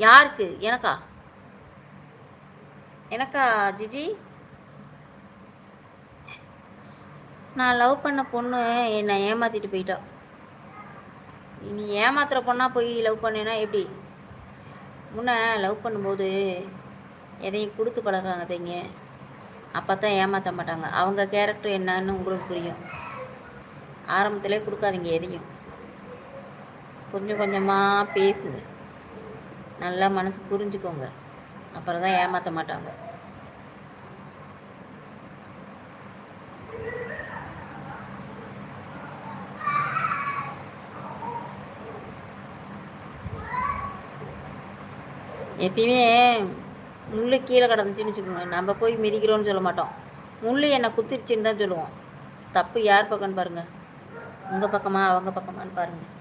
யாருக்கு? எனக்கா? எனக்கா ஜிஜி? நான் லவ் பண்ண பொண்ணு என்னை ஏமாத்திட்டு போயிட்டா. நீ ஏமாத்துற பொண்ணா போய் லவ் பண்ணேன்னா எப்படி? முன்ன லவ் பண்ணும்போது எதையும் கொடுத்து பழகாதீங்க. அப்போ தான் ஏமாற்ற மாட்டாங்க. அவங்க கேரக்டர் என்னன்னு உங்களுக்கு புரியும். ஆரம்பத்திலே கொடுக்காதீங்க எதையும். கொஞ்சம் கொஞ்சமாக பேசுங்க. நல்லா மனசு புரிஞ்சுக்கோங்க. அப்புறம் தான் ஏமாற்ற மாட்டாங்க. எப்பயுமே முள் கீழே கிடந்துச்சுன்னு வச்சுக்கோங்க, நம்ம போய் மிதிக்கிறோன்னு சொல்ல மாட்டோம். முள் என்னை குத்திருச்சுன்னு தான் சொல்லுவோம். தப்பு யார் பக்கம்னு பாருங்கள். உங்கள் பக்கமா அவங்க பக்கமான்னு பாருங்கள்.